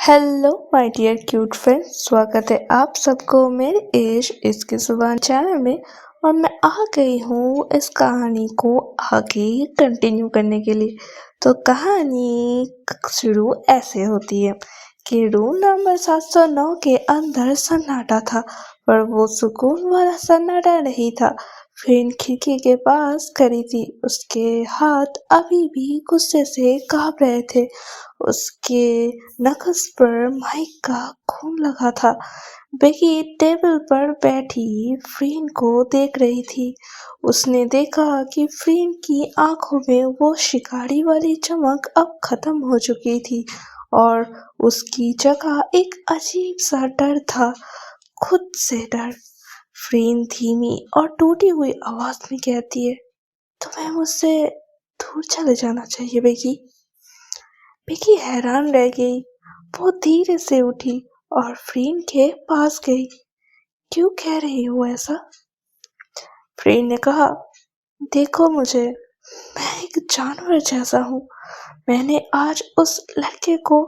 Hello my dear cute friends, स्वागत है आप सबको मेरे एज इसके जुबान चैनल में। और मैं आ गई हूँ इस कहानी को आगे कंटिन्यू करने के लिए। तो कहानी शुरू ऐसे होती है कि रूम नंबर 709 के अंदर सन्नाटा था, पर वो सुकून वाला सन्नाटा नहीं था। फ्रेंड खिड़की के पास खड़ी थी, उसके हाथ अभी भी गुस्से से कांप रहे थे। उसके नक्स पर माइक का खून लगा था। बेकी टेबल पर बैठी फ्रीन को देख रही थी। उसने देखा कि फ्रीन की आंखों में वो शिकारी वाली चमक अब खत्म हो चुकी थी और उसकी जगह एक अजीब सा डर था, खुद से डर। फ्रीन धीमी और टूटी हुई आवाज में कहती है, तुम्हें मुझसे दूर चले जाना चाहिए बेकी। बेकी हैरान रह गई। वो धीरे से उठी और फ्रीन के पास गई। क्यों कह रही हो ऐसा? फ्रीन ने कहा, देखो मुझे, मैं एक जानवर जैसा हूँ। मैंने आज उस लड़के को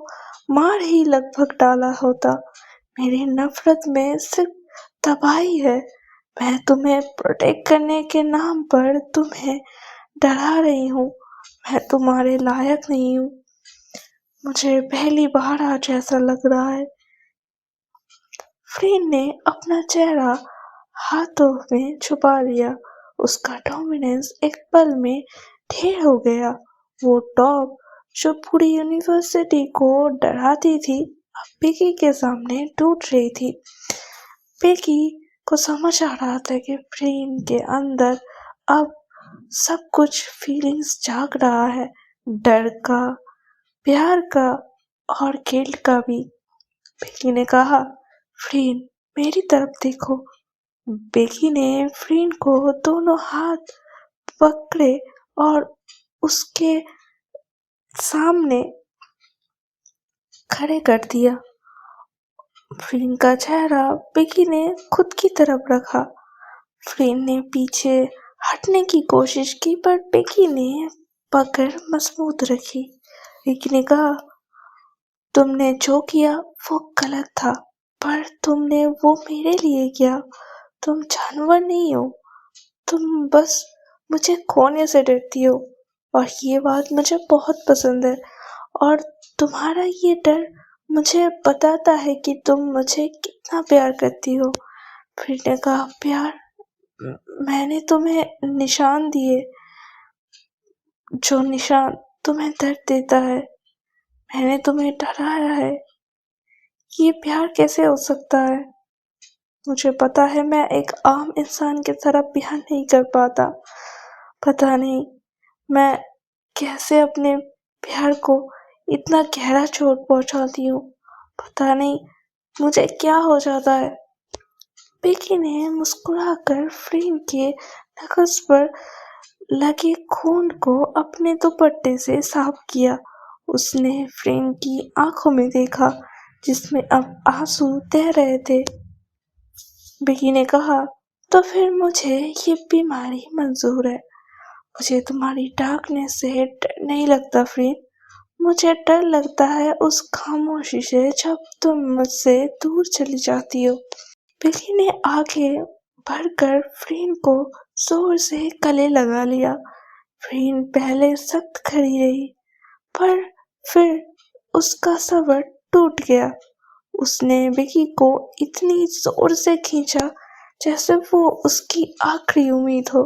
मार ही लगभग डाला होता। मेरी नफरत में सिर्फ तबाही है। मैं तुम्हें प्रोटेक्ट करने के नाम पर तुम्हें डरा रही हूँ। मैं तुम्हारे लायक नहीं हूँ। मुझे पहली बार आज ऐसा लग रहा है। फ्रीन ने अपना चेहरा हाथों में छुपा लिया। उसका डोमिनेंस एक पल में ढेर हो गया। वो टॉप जो पूरी यूनिवर्सिटी को डराती थी, अब बेकी के सामने टूट रही थी। बेकी को समझ आ रहा था कि फ्रीन के अंदर अब सब कुछ फीलिंग्स जाग रहा है, डर का, प्यार का और गिल्ट का भी। बेकी ने कहा, फ्रीन मेरी तरफ देखो। बेकी ने फ्रीन को दोनों हाथ पकड़े और उसके सामने खड़े कर दिया। फ्रीन का चेहरा बेकी ने खुद की तरफ रखा। फ्रीन ने पीछे हटने की कोशिश की, पर बेकी ने पकड़ मजबूत रखी। बेकी ने कहा, तुमने जो किया वो गलत था, पर तुमने वो मेरे लिए किया। तुम जानवर नहीं हो, तुम बस मुझे खोने से डरती हो। और ये बात मुझे बहुत पसंद है। और तुम्हारा ये डर मुझे बताता है कि तुम मुझे कितना प्यार करती हो। फिर ने कहा, प्यार? मैंने तुम्हें निशान दिए, जो निशान तुम्हें दर्द देता है। मैंने तुम्हें डराया है। ये प्यार कैसे हो सकता है? मुझे पता है मैं एक आम इंसान की तरह प्यार नहीं कर पाता। पता नहीं मैं कैसे अपने प्यार को इतना गहरा चोट पहुंचाती हूँ। पता नहीं मुझे क्या हो जाता है। बेकी ने मुस्कुराकर फ्रीन के नक्स पर लगे खून को अपने दुपट्टे से साफ किया। उसने फ्रीन की आंखों में देखा, जिसमें अब आंसू तैर रहे थे। बेकी ने कहा, तो फिर मुझे ये बीमारी मंजूर है। मुझे तुम्हारी डार्कनेस से डर नहीं लगता फ्रीन। मुझे डर लगता है उस खामोशी से जब तुम मुझसे दूर चली जाती हो। बेकी ने आगे बढ़कर फ्रीन को जोर से गले लगा लिया। फ्रीन पहले सख्त खड़ी रही, पर फिर उसका सब्र टूट गया। उसने बेकी को इतनी जोर से खींचा जैसे वो उसकी आखिरी उम्मीद हो।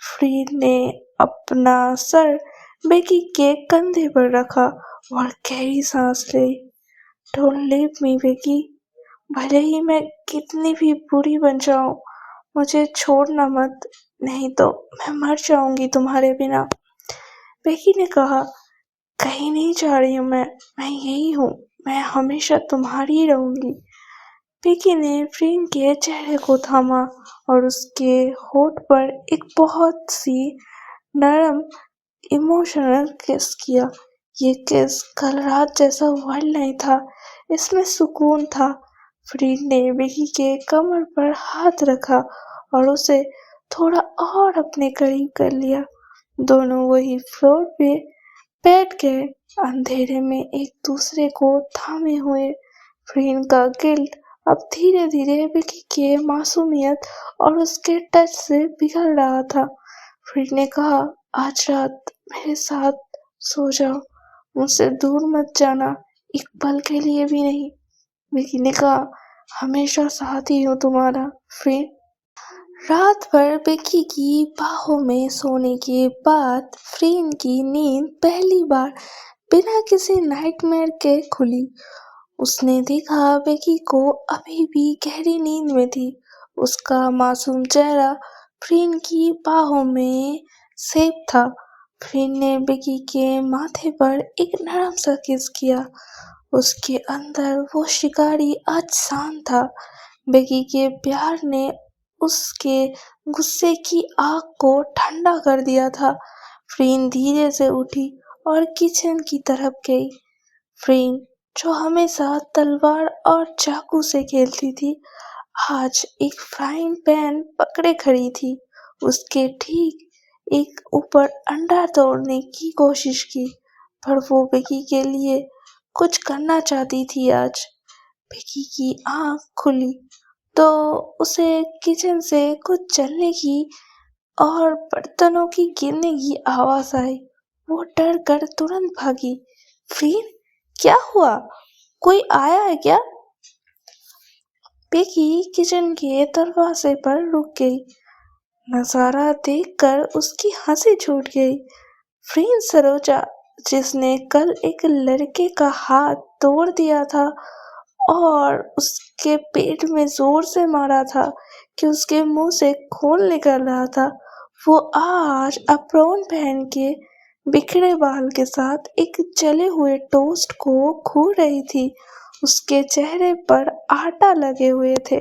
फ्रीन ने अपना सर बेकी के कंधे पर रखा और गहरी सांस ली। Don't leave me Becky. भले ही मैं कितनी भी बुरी बन जाऊं, मुझे छोड़ना मत, नहीं तो मैं मर जाऊंगी तुम्हारे बिना। बेकी ने कहा, कहीं नहीं जा रही हूँ मैं यही हूँ। मैं हमेशा तुम्हारी ही रहूंगी। बेकी ने फ्रीन के चेहरे को थामा और उसके होठ पर एक बहुत सी नरम इमोशनल किस किया। ये किस कल रात जैसा वर्ल्ड नहीं था, इसमें सुकून था। फ्रीन ने बेकी के कमर पर हाथ रखा और उसे थोड़ा और अपने करीब कर लिया। दोनों वही फ्लोर पे बैठ गए अंधेरे में एक दूसरे को थामे हुए। फ्रीन का गिल्ट अब धीरे धीरे विकी के मासूमियत और उसके टच से पिघल रहा था। फ्रीन ने कहा, आज रात मेरे साथ सो जाओ, मुझसे दूर मत जाना, एक पल के लिए भी नहीं। विकी ने कहा, हमेशा साथ ही हूँ तुम्हारा फ्रीन। रात भर बेकी की बाहों में सोने के बाद फ्रीन की नींद पहली बार बिना किसी नाइटमेयर के खुली। उसने देखा बेकी को अभी भी गहरी नींद में थी। उसका मासूम चेहरा फ्रीन की बाहों में सेफ था। फ्रीन ने बेकी के माथे पर एक नरम सा किस किया। उसके अंदर वो शिकारी आज शांत था। बेकी के प्यार ने उसके गुस्से की आग को ठंडा कर दिया था। फ्रीन धीरे से उठी और किचन की तरफ गई। फ्रीन, जो हमेशा तलवार और चाकू से खेलती थी, आज एक फ्राइंग पैन पकड़े खड़ी थी। उसके ठीक एक ऊपर अंडा तोड़ने की कोशिश की, पर वो बेकी के लिए कुछ करना चाहती थी। आज बेकी की आंख खुली तो उसे किचन से कुछ चलने की और बर्तनों की गिरने की आवाज आई। वो डर कर तुरंत भागी। फ्रीन, क्या हुआ? कोई आया है क्या? बेकी किचन के दरवाजे पर रुक गई। नजारा देखकर उसकी हंसी छूट गई। फ्रीन सरोजा, जिसने कल एक लड़के का हाथ तोड़ दिया था और उसके पेट में जोर से मारा था कि उसके मुंह से खून निकल रहा था, वो आज अप्रोन पहन के बिखरे बाल के साथ एक जले हुए टोस्ट को घूर रही थी। उसके चेहरे पर आटा लगे हुए थे।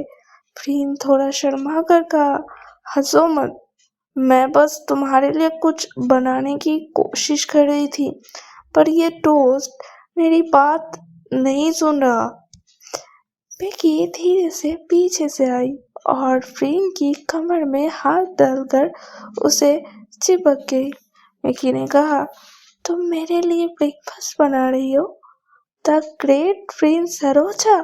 फ्रीन थोड़ा शर्मा कर कहा, हंसो मत, मैं बस तुम्हारे लिए कुछ बनाने की कोशिश कर रही थी, पर ये टोस्ट मेरी बात नहीं सुन रहा। बेकी धीरे से पीछे से आई और फ्रीन की कमर में हाथ डालकर उसे चिपक गई। बेकी ने कहा, तुम मेरे लिए ब्रेकफास्ट बना रही हो? The great Freen Sarocha.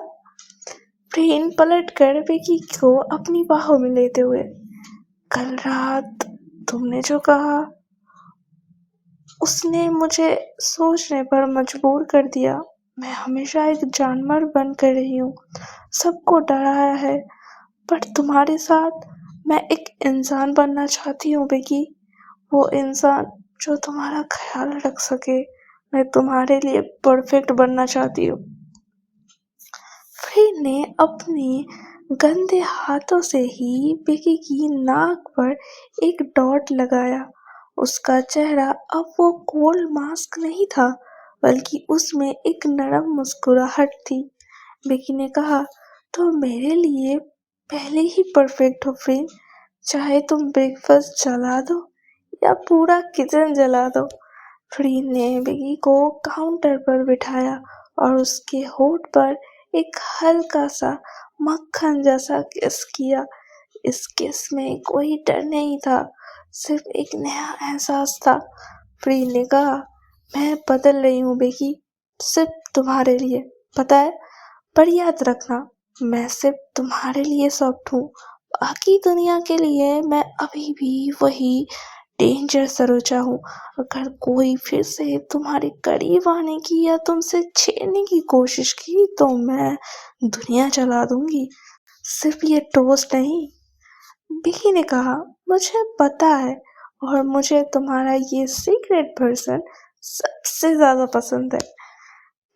Freen पलटकर बेकी को अपनी बाहों में लेते हुए, कल रात तुमने जो कहा उसने मुझे सोचने पर मजबूर कर दिया। मैं हमेशा एक जानवर बनकर रही हूँ, सबको डराया है, पर तुम्हारे साथ मैं एक इंसान बनना चाहती हूँ बेकी। वो इंसान जो तुम्हारा ख्याल रख सके। मैं तुम्हारे लिए परफेक्ट बनना चाहती हूँ। फ्रीन ने अपने गंदे हाथों से ही बेकी की नाक पर एक डॉट लगाया। उसका चेहरा अब वो कोल्ड मास्क नहीं था, बल्कि उसमें एक नरम मुस्कुराहट थी। बेकी ने कहा, तुम मेरे लिए पहले ही परफेक्ट हो फ्रीन, चाहे तुम ब्रेकफास्ट जला दो या पूरा किचन जला दो। फ्रीन ने बेकी को काउंटर पर बिठाया और उसके होठ पर एक हल्का सा मक्खन जैसा किस किया। इस किस में कोई डर नहीं था, सिर्फ एक नया एहसास था। फ्रीन ने कहा, मैं बदल रही हूँ बेकी, सिर्फ तुम्हारे लिए, पता है, पर याद रखना, मैं सिर्फ तुम्हारे लिए सॉफ्ट हूँ, बाकी दुनिया के लिए मैं अभी भी वही डेंजर सरोजा हूँ। अगर कोई फिर से तुम्हारे करीब आने की या तुमसे छेड़ने की कोशिश की तो मैं दुनिया जला दूंगी, सिर्फ ये टोस्ट नहीं। बेकी ने कहा, मुझे पता है, और मुझे तुम्हारा ये सीक्रेट पर्सन सबसे ज्यादा पसंद है।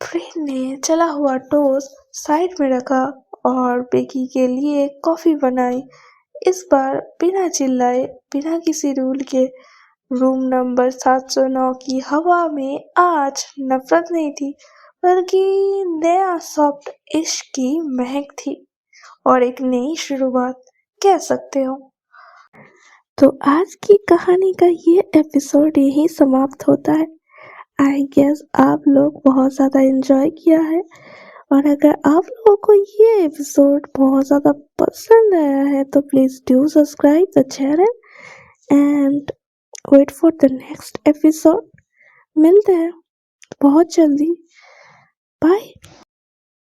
फ्रीन ने जला हुआ टोस्ट साइड में रखा और बेकी के लिए कॉफी बनाई। इस बार बिना चिल्लाए, बिना किसी रूल के। रूम नंबर 709 की हवा में आज नफरत नहीं थी, बल्कि नया सॉफ्ट इश्क की महक थी और एक नई शुरुआत कह सकते हो। तो आज की कहानी का ये एपिसोड यही समाप्त होता है। आई गेस आप लोग बहुत ज़्यादा एंजॉय किया है, और अगर आप लोगों को ये एपिसोड बहुत ज़्यादा पसंद आया है तो please do subscribe the channel and wait for the next episode. मिलते हैं बहुत जल्दी। बाय।